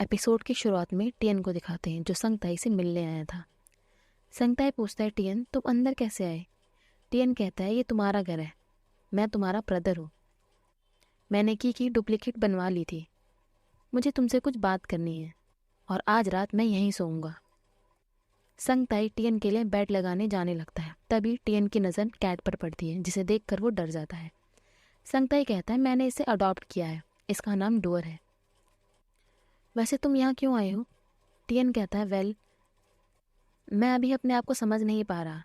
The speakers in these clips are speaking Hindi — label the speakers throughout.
Speaker 1: एपिसोड की शुरुआत में टियन को दिखाते हैं जो संगताई से मिलने आया था। संगताई पूछता है टियन तुम अंदर कैसे आए। टियन कहता है ये तुम्हारा घर है, मैं तुम्हारा ब्रदर हूँ। मैंने की डुप्लीकेट बनवा ली थी। मुझे तुमसे कुछ बात करनी है और आज रात मैं यहीं सोऊंगा। संगताई टियन के लिए बेड लगाने जाने लगता है। तभी टियन की नज़र कैट पर पड़ती है जिसे देखकर वो डर जाता है। संगताई कहता है मैंने इसे अडॉप्ट किया है, इसका नाम डोर है। वैसे तुम यहाँ क्यों आए हो? टियन कहता है वेल, मैं अभी अपने आप को समझ नहीं पा रहा।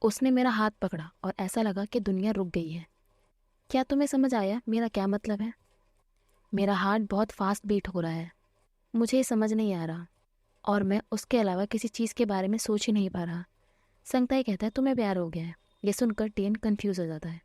Speaker 1: उसने मेरा हाथ पकड़ा और ऐसा लगा कि दुनिया रुक गई है। क्या तुम्हें समझ आया मेरा क्या मतलब है? मेरा हार्ट बहुत फास्ट बीट हो रहा है, मुझे ये समझ नहीं आ रहा और मैं उसके अलावा किसी चीज़ के बारे में सोच ही नहीं पा रहा। संगताई कहता है तुम्हें प्यार हो गया है। ये सुनकर टियन कंफ्यूज हो जाता है।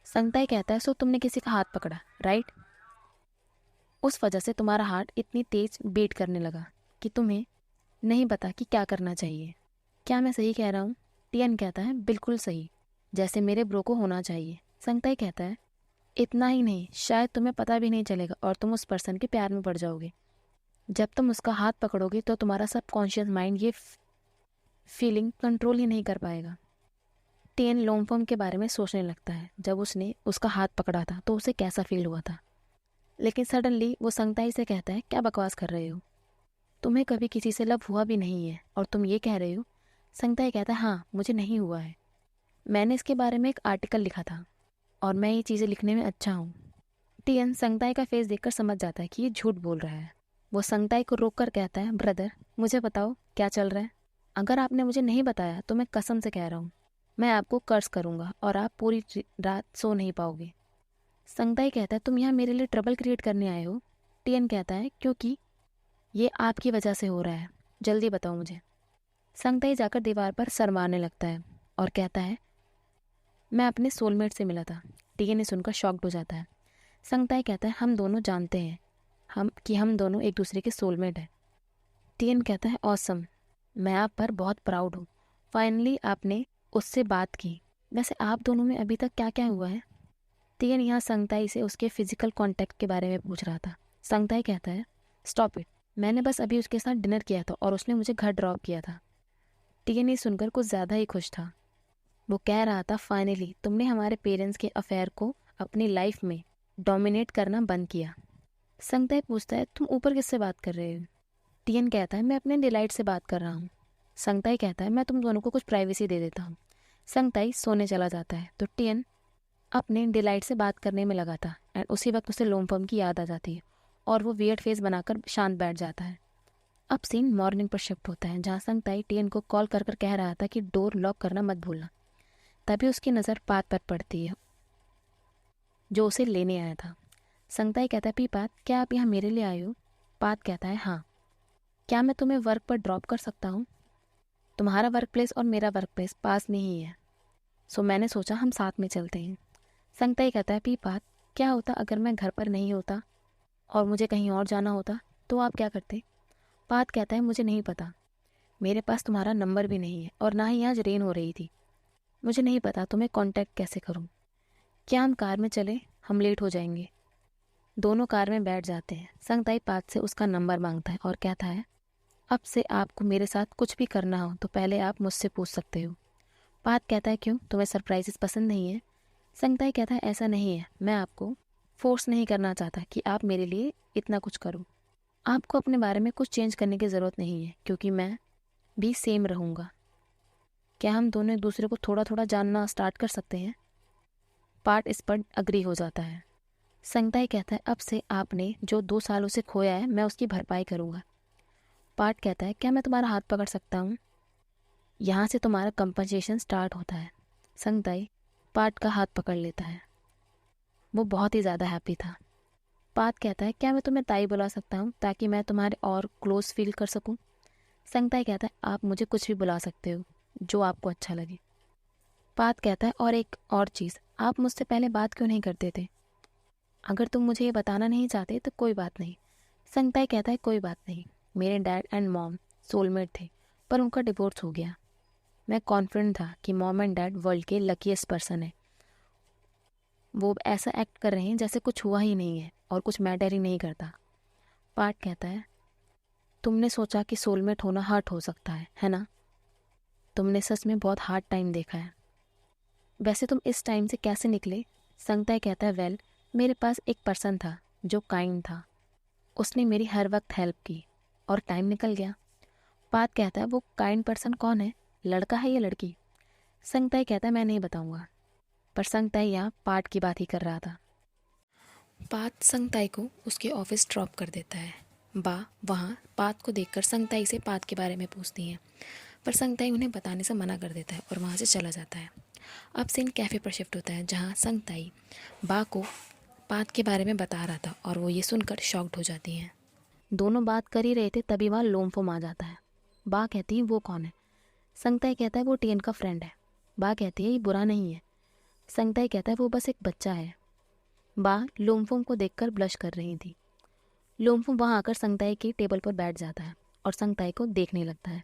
Speaker 1: संगताई कहता है सो तुमने किसी का हाथ पकड़ा, राइट? उस वजह से तुम्हारा हार्ट इतनी तेज बीट करने लगा कि तुम्हें नहीं पता कि क्या करना चाहिए। क्या मैं सही कह रहा हूँ? टियन कहता है बिल्कुल सही, जैसे मेरे ब्रो को होना चाहिए। संगताई कहता है इतना ही नहीं, शायद तुम्हें पता भी नहीं चलेगा और तुम उस पर्सन के प्यार में पड़ जाओगे। जब तुम उसका हाथ पकड़ोगे तो तुम्हारा सबकॉन्शियस माइंड ये फीलिंग कंट्रोल ही नहीं कर पाएगा। टियन लोमफॉर्म के बारे में सोचने लगता है। जब उसने उसका हाथ पकड़ा था तो उसे कैसा फील हुआ था, लेकिन सडनली वो संगताई से कहता है क्या बकवास कर रहे हो, तुम्हें कभी किसी से लव हुआ भी नहीं है और तुम ये कह रहे हो? संगताई कहता है हाँ मुझे नहीं हुआ है, मैंने इसके बारे में एक आर्टिकल लिखा था और मैं ये चीज़ें लिखने में अच्छा हूँ। टियन संगताई का फेस देखकर समझ जाता है कि ये झूठ बोल रहा है। वो संगताई को रोक कर कहता है ब्रदर मुझे बताओ क्या चल रहा है। अगर आपने मुझे नहीं बताया तो मैं कसम से कह रहा हूँ मैं आपको कर्ज करूँगा और आप पूरी रात सो नहीं पाओगे। संगताई कहता है तुम यहाँ मेरे लिए ट्रबल क्रिएट करने आए हो। टियन कहता है क्योंकि ये आपकी वजह से हो रहा है, जल्दी बताओ मुझे। संगताई जाकर दीवार पर सर मारने लगता है और कहता है मैं अपने सोलमेट से मिला था। टियन ने सुनकर शॉक्ड हो जाता है। संगताई कहता है हम दोनों जानते हैं हम दोनों एक दूसरे के सोलमेट हैं। टियन कहता है ऑसम, मैं आप पर बहुत प्राउड हूँ, फाइनली आपने उससे बात की। वैसे आप दोनों में अभी तक क्या क्या हुआ है? टियन यहाँ संगताई से उसके फिजिकल कांटेक्ट के बारे में पूछ रहा था। संगताई कहता है स्टॉप इट, मैंने बस अभी उसके साथ डिनर किया था और उसने मुझे घर ड्रॉप किया था। टियन ये सुनकर कुछ ज़्यादा ही खुश था। वो कह रहा था फाइनली तुमने हमारे पेरेंट्स के अफेयर को अपनी लाइफ में डोमिनेट करना बंद किया। संगताई पूछता है तुम ऊपर किससे बात कर रहे हो? टियन कहता है मैं अपने डिलाइट से बात कर रहा हूँ। संगताई कहता है मैं तुम दोनों को कुछ प्राइवेसी दे देता हूँ। संगताई सोने चला जाता है तो टियन अपने डिलाइट से बात करने में लगा था एंड उसी वक्त उसे लोमफॉर्म की याद आ जाती है और वो वियर्ड फेस बनाकर शांत बैठ जाता है। अब सीन मॉर्निंग पर शिफ्ट होता है जहाँ संगताई टियन को कॉल कर कर कह रहा था कि डोर लॉक करना मत भूलना। तभी उसकी नज़र पात पर पड़ती है जो उसे लेने आया था। संगताई कहता है पीपात क्या आप यहाँ मेरे लिए आए हो? पात कहता है हाँ। क्या मैं तुम्हें वर्क पर ड्रॉप कर सकता हूँ? तुम्हारा वर्क प्लेस और मेरा वर्क प्लेस पास में ही है, सो मैंने सोचा हम साथ में चलते हैं। संगताई कहता है पीपात क्या होता अगर मैं घर पर नहीं होता और मुझे कहीं और जाना होता तो आप क्या करते? पात कहता है मुझे नहीं पता, मेरे पास तुम्हारा नंबर भी नहीं है और ना ही आज रेन हो रही थी, मुझे नहीं पता तुम्हें कांटेक्ट कैसे करूं। क्या हम कार में चले, हम लेट हो जाएंगे। दोनों कार में बैठ जाते हैं। संगताई पात से उसका नंबर मांगता है और कहता है अब से आपको मेरे साथ कुछ भी करना हो तो पहले आप मुझसे पूछ सकते हो। पात कहता है क्यों, तुम्हें सरप्राइजेस पसंद नहीं है? संगताई कहता है ऐसा नहीं है, मैं आपको फोर्स नहीं करना चाहता कि आप मेरे लिए इतना कुछ करो। आपको अपने बारे में कुछ चेंज करने की ज़रूरत नहीं है क्योंकि मैं भी सेम रहूँगा। क्या हम दोनों एक दूसरे को थोड़ा थोड़ा जानना स्टार्ट कर सकते हैं? पार्ट इस पर अग्री हो जाता है। संगताई कहता है अब से आपने जो 2 सालों से खोया है मैं उसकी भरपाई करूँगा। पार्ट कहता है क्या मैं तुम्हारा हाथ पकड़ सकता हूँ? यहाँ से तुम्हारा कंपनसेशन स्टार्ट होता है। संगताई पार्ट का हाथ पकड़ लेता है। वो बहुत ही ज़्यादा हैप्पी था। पार्ट कहता है क्या मैं तुम्हें ताई बुला सकता हूँ ताकि मैं तुम्हारे और क्लोज फील कर सकूँ? संगताई कहता है आप मुझे कुछ भी बुला सकते हो जो आपको अच्छा लगे। पार्ट कहता है और एक और चीज़, आप मुझसे पहले बात क्यों नहीं करते थे? अगर तुम मुझे ये बताना नहीं चाहते तो कोई बात नहीं। संगताई कहता है कोई बात नहीं, मेरे डैड एंड मॉम सोलमेट थे पर उनका डिवोर्स हो गया। मैं कॉन्फिडेंट था कि मॉम एंड डैड वर्ल्ड के लकीएस्ट पर्सन है। वो ऐसा एक्ट कर रहे हैं जैसे कुछ हुआ ही नहीं है और कुछ मैटर ही नहीं करता। पार्थ कहता है, तुमने सोचा कि सोलमेट होना हर्ट हो सकता है ना? तुमने सच में बहुत हार्ड टाइम देखा है। वैसे तुम इस टाइम से कैसे निकले? संगताई कहता है, वेल, मेरे पास एक पर्सन था जो काइंड था। उसने मेरी हर वक्त हेल्प की और टाइम निकल गया। पार्थ कहता है, वो काइंड पर्सन कौन है? लड़का है या लड़की? संगताई कहता है, मैं नहीं बताऊंगा। पर संगताई यहाँ पार्थ की बात ही कर रहा था। पार्थ संगताई को उसके ऑफिस ड्रॉप कर देता है। बा वहाँ पार्थ को देखकर संगताई से पार्थ के बारे में पूछती हैं, पर संगताई उन्हें बताने से मना कर देता है और वहाँ से चला जाता है। अब सीन कैफ़े पर शिफ्ट होता है, जहाँ संगताई बा को पार्थ के बारे में बता रहा था और वो ये सुनकर शॉक्ड हो जाती हैं। दोनों बात कर ही रहे थे, तभी वहाँ लोमफोम आ जाता है। बा कहती है, वो कौन है? संगताई कहता है, वो टियन का फ्रेंड है। बा कहती है, ये बुरा नहीं है। संगताई कहता है, वो बस एक बच्चा है। बा लोमफोम को देखकर ब्लश कर रही थी। लोमफोम वहाँ आकर संगताई के टेबल पर बैठ जाता है और संगताई को देखने लगता है।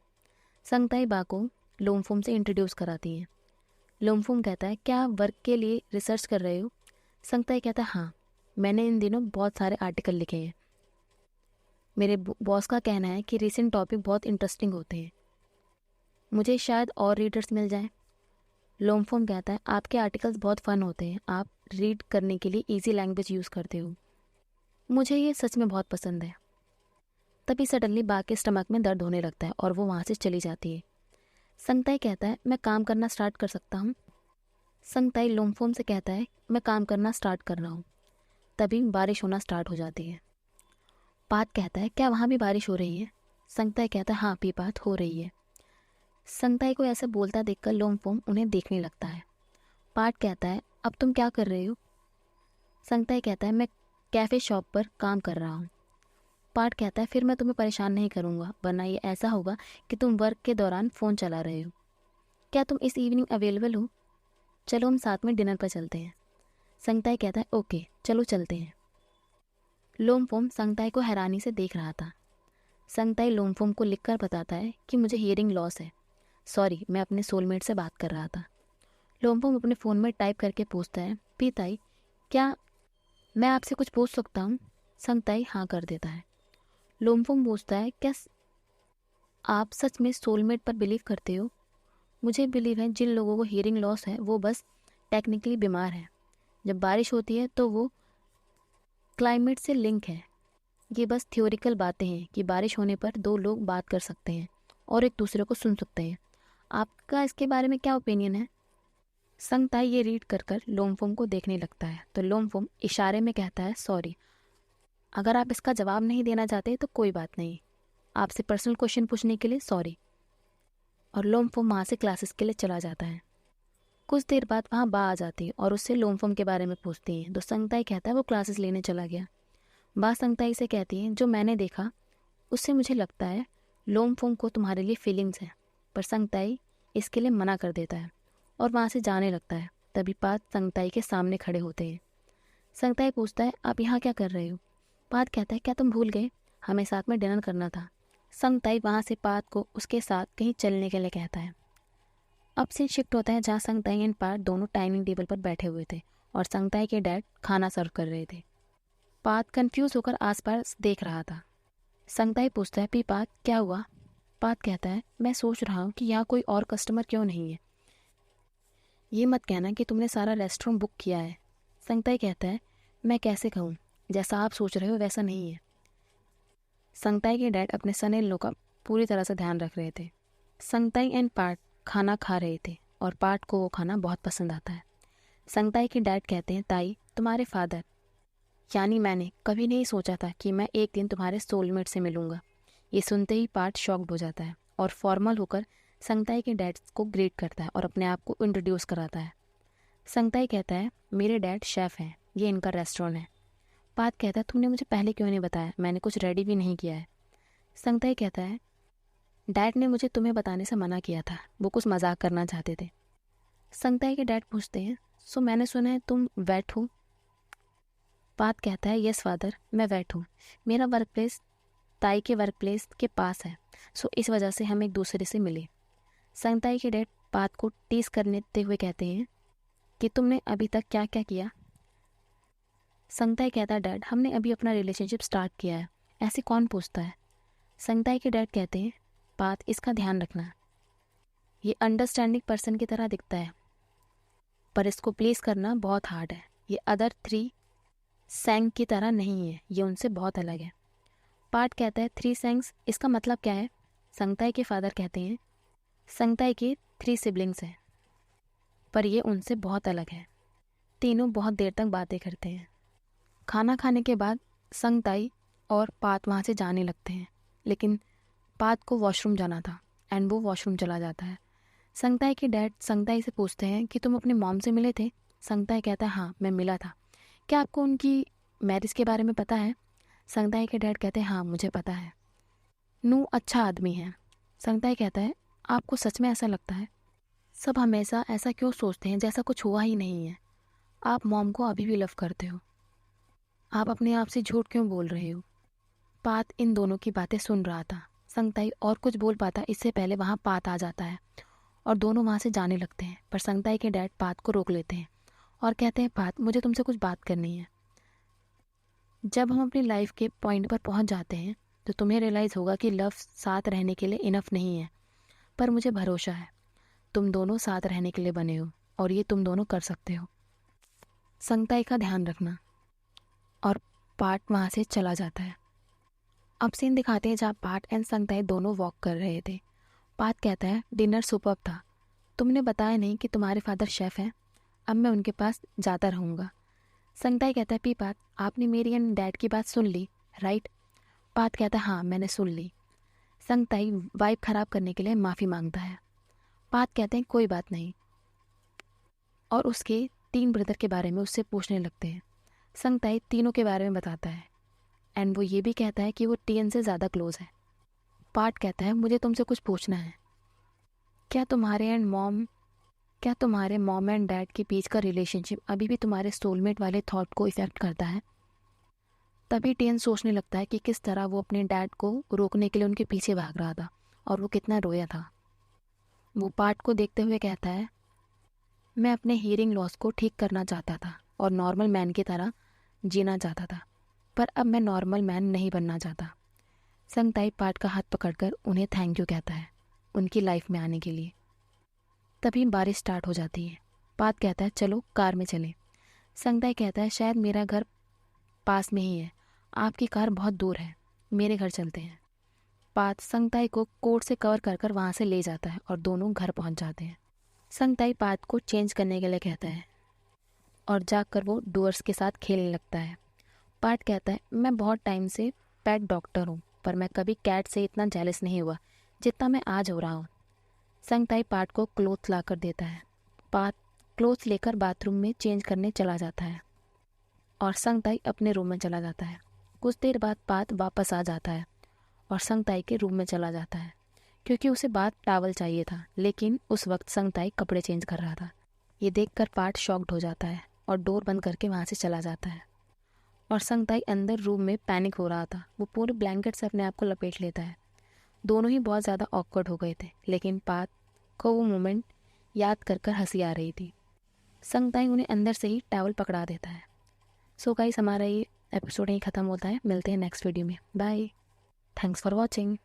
Speaker 1: संगताई बा को लोमफोम से इंट्रोड्यूस कराती है। लोमफोम कहता है, क्या वर्क के लिए रिसर्च कर रहे हो? संगताई कहता है, हाँ, मैंने इन दिनों बहुत सारे आर्टिकल लिखे हैं। मेरे बॉस का कहना है कि रिसेंट टॉपिक बहुत इंटरेस्टिंग होते हैं, मुझे शायद और रीडर्स मिल जाएं। लोमफोम कहता है, आपके आर्टिकल्स बहुत फ़न होते हैं, आप रीड करने के लिए इजी लैंग्वेज यूज़ करते हो, मुझे ये सच में बहुत पसंद है। तभी सडनली बा के स्टमक में दर्द होने लगता है और वो वहाँ से चली जाती है। संगताई कहता है, मैं काम करना स्टार्ट कर सकता हूँ? संगताई लोमफोम से कहता है, मैं काम करना स्टार्ट कर रहा हूँ। तभी बारिश होना स्टार्ट हो जाती है। पार्थ कहता है, क्या वहाँ भी बारिश हो रही है? संगताई कहता है, हाँ पार्थ, हो रही है। संगताई को ऐसा बोलता देखकर लोमफोम उन्हें देखने लगता है। पार्थ कहता है, अब तुम क्या कर रहे हो? संगताई कहता है, मैं कैफ़े शॉप पर काम कर रहा हूँ। पार्थ कहता है, फिर मैं तुम्हें परेशान नहीं करूँगा, वरना ये ऐसा होगा कि तुम वर्क के दौरान फ़ोन चला रहे हो। क्या तुम इस इवनिंग अवेलेबल हो? चलो हम साथ में डिनर पर चलते हैं। संगताई कहता है, ओके, चलो चलते हैं। लोमफोम संगताई को हैरानी से देख रहा था। संगताई लोमफोम को लिखकर बताता है कि मुझे हियरिंग लॉस है, सॉरी, मैं अपने सोलमेट से बात कर रहा था। लोमफोम अपने फ़ोन में टाइप करके पूछता है, पीताई, क्या मैं आपसे कुछ पूछ सकता हूँ? संगताई हाँ कर देता है। लोमफोम पूछता है, क्या आप सच में सोलमेट पर बिलीव करते हो? मुझे बिलीव है, जिन लोगों को हियरिंग लॉस है वो बस टेक्निकली बीमार है। जब बारिश होती है तो वो क्लाइमेट से लिंक है। ये बस थ्योरिकल बातें हैं कि बारिश होने पर दो लोग बात कर सकते हैं और एक दूसरे को सुन सकते हैं। आपका इसके बारे में क्या ओपिनियन है? संगताई ये रीड कर कर लोमफोम को देखने लगता है तो लोमफोम इशारे में कहता है, सॉरी, अगर आप इसका जवाब नहीं देना चाहते तो कोई बात नहीं, आपसे पर्सनल क्वेश्चन पूछने के लिए सॉरी। और लोमफोम वहाँ से क्लासेस के लिए चला जाता है। कुछ देर बाद वहाँ बा आ जाती है और उससे लोमफोम के बारे में पूछती है तो संगताई कहता है वो क्लासेस लेने चला गया। बा संगताई से कहती है, जो मैंने देखा उससे मुझे लगता है लोमफोम को तुम्हारे लिए फीलिंग्स हैं। पर संगताई इसके लिए मना कर देता है और वहाँ से जाने लगता है। तभी पार्थ संगताई के सामने खड़े होते हैं। संगताई पूछता है, आप यहाँ क्या कर रहे हो? पार्थ कहता है, क्या तुम भूल गए, हमें साथ में डिनर करना था। संगताई वहाँ से पार्थ को उसके साथ कहीं चलने के लिए कहता है। अब सीन शिफ्ट होता है जहाँ संगताई एंड पार्थ दोनों डाइनिंग टेबल पर बैठे हुए थे और संगताई के डैड खाना सर्व कर रहे थे। पार्थ कंफ्यूज होकर आसपास देख रहा था। संगताई पूछता है, पार्थ क्या हुआ? पार्थ कहता है, मैं सोच रहा हूँ कि यहाँ कोई और कस्टमर क्यों नहीं है। ये मत कहना कि तुमने सारा रेस्टोरेंट बुक किया है। संगताई कहता है, मैं कैसे कहूँ, जैसा आप सोच रहे हो वैसा नहीं है। संगताई के डैड अपने सन इन लॉ का पूरी तरह से ध्यान रख रहे थे। संगताई एंड पार्थ खाना खा रहे थे और पार्थ को वो खाना बहुत पसंद आता है। संगताई के डैड कहते हैं, ताई, तुम्हारे फादर यानी मैंने कभी नहीं सोचा था कि मैं एक दिन तुम्हारे सोलमेट से मिलूंगा। ये सुनते ही पार्थ शॉक्ड हो जाता है और फॉर्मल होकर संगताई के डैड को ग्रीट करता है और अपने आप को इंट्रोड्यूस कराता है। संगताई कहता है, मेरे डैड शेफ़ हैं, ये इनका रेस्टोरेंट है। पार्थ कहता है, तुमने मुझे पहले क्यों नहीं बताया, मैंने कुछ रेडी भी नहीं किया है। संगताई कहता है, डैड ने मुझे तुम्हें बताने से मना किया था, वो कुछ मजाक करना चाहते थे। संगताई के डैड पूछते हैं, सो मैंने सुना है तुम वेट हो? पार्थ कहता है, यस फादर, मैं वेट हूँ। मेरा वर्क प्लेस ताई के वर्क प्लेस के पास है, सो इस वजह से हम एक दूसरे से मिले। संगताई के डैड पार्थ को टीज करते हुए कहते हैं कि तुमने अभी तक क्या क्या किया? संगताई कहता है, डैड, हमने अभी अपना रिलेशनशिप स्टार्ट किया है ऐसे कौन पूछता है? संगताई के डैड कहते हैं, पात इसका ध्यान रखना, ये अंडरस्टैंडिंग पर्सन की तरह दिखता है पर इसको प्लीज़ करना बहुत हार्ड है। ये अदर 3 सैंग की तरह नहीं है, ये उनसे बहुत अलग है। पाट कहता है 3 सैंग्स इसका मतलब क्या है? संगताई के फादर कहते हैं, संगताई के 3 सिबलिंग्स हैं पर ये उनसे बहुत अलग है। तीनों बहुत देर तक बातें करते हैं। खाना खाने के बाद संगताई और पात वहाँ से जाने लगते हैं, लेकिन पात को वॉशरूम जाना था एंड वो वॉशरूम चला जाता है। संगताई के डैड संगताई से पूछते हैं कि तुम अपने मॉम से मिले थे? संगताई कहता है हाँ मैं मिला था। क्या आपको उनकी मैरिज के बारे में पता है? संगताई के डैड कहते हैं हाँ मुझे पता है, नू अच्छा आदमी है। संगताई कहता है आपको सच में ऐसा लगता है? सब हमेशा ऐसा क्यों सोचते हैं जैसा कुछ हुआ ही नहीं है? आप मॉम को अभी भी लव करते हो, आप अपने आप से झूठ क्यों बोल रहे हो? पात इन दोनों की बातें सुन रहा था। संगताई और कुछ बोल पाता इससे पहले वहाँ पात आ जाता है और दोनों वहाँ से जाने लगते हैं, पर संगताई के डैड पात को रोक लेते हैं और कहते हैं पात मुझे तुमसे कुछ बात करनी है। जब हम अपनी लाइफ के पॉइंट पर पहुँच जाते हैं तो तुम्हें रियलाइज़ होगा कि लव साथ रहने के लिए इनफ नहीं है, पर मुझे भरोसा है तुम दोनों साथ रहने के लिए बने हो और ये तुम दोनों कर सकते हो। संगताई का ध्यान रखना। और पाट वहाँ से चला जाता है। अब सीन दिखाते हैं जहाँ पाट एंड संगताई दोनों वॉक कर रहे थे। पाट कहता है डिनर सुपर्ब था, तुमने बताया नहीं कि तुम्हारे फादर शेफ़ हैं, अब मैं उनके पास जाता रहूँगा। संगताई कहता है पी पात आपने मेरी एंड डैड की बात सुन ली राइट? पात कहता है हाँ मैंने सुन ली। संगताई वाइब ख़राब करने के लिए माफ़ी मांगता है। पात कहते हैं कोई बात नहीं और उसके 3 ब्रदर के बारे में उससे पूछने लगते हैं। संगताई तीनों के बारे में बताता है एंड वो ये भी कहता है कि वो टीएन से ज़्यादा क्लोज है। पार्ट कहता है मुझे तुमसे कुछ पूछना है, क्या तुम्हारे मॉम एंड डैड के बीच का रिलेशनशिप अभी भी तुम्हारे सोलमेट वाले थॉट को इफेक्ट करता है? तभी टीएन सोचने लगता है कि किस तरह वो अपने डैड को रोकने के लिए उनके पीछे भाग रहा था और वो कितना रोया था। वो पार्ट को देखते हुए कहता है मैं अपने हियरिंग लॉस को ठीक करना चाहता था और नॉर्मल मैन की तरह जीना चाहता था, पर अब मैं नॉर्मल मैन नहीं बनना चाहता। संगताई पार्ट का हाथ पकड़कर उन्हें थैंक यू कहता है उनकी लाइफ में आने के लिए। तभी बारिश स्टार्ट हो जाती है। पात कहता है चलो कार में चलें। संगताई कहता है शायद मेरा घर पास में ही है, आपकी कार बहुत दूर है, मेरे घर चलते हैं। पात संगताई को कोट से कवर कर कर वहाँ से ले जाता है और दोनों घर पहुँच जाते हैं। संगताई पात को चेंज करने के लिए कहता है और जाकर वो डुअर्स के साथ खेलने लगता है। पाट कहता है मैं बहुत टाइम से पेट डॉक्टर हूँ, पर मैं कभी कैट से इतना जेलस नहीं हुआ जितना मैं आज हो रहा हूँ। संगताई पाट को क्लोथ ला कर देता है। पाट क्लोथ लेकर बाथरूम में चेंज करने चला जाता है और संगताई अपने रूम में चला जाता है। कुछ देर बाद पात वापस आ जाता है और संगताई के रूम में चला जाता है क्योंकि उसे बाथ टावल चाहिए था, लेकिन उस वक्त संगताई कपड़े चेंज कर रहा था। ये देखकर पाट शॉक्ड हो जाता है और डोर बंद करके वहाँ से चला जाता है और संगताई अंदर रूम में पैनिक हो रहा था। वो पूरे ब्लैंकेट से अपने आप को लपेट लेता है। दोनों ही बहुत ज़्यादा ऑकवर्ड हो गए थे, लेकिन पात को वो मोमेंट याद कर कर हंसी आ रही थी। संगताई उन्हें अंदर से ही टॉवल पकड़ा देता है। सो गाइस हमारा ये एपिसोड यहीं ख़त्म होता है। मिलते हैं नेक्स्ट वीडियो में। Bye, thanks for watching.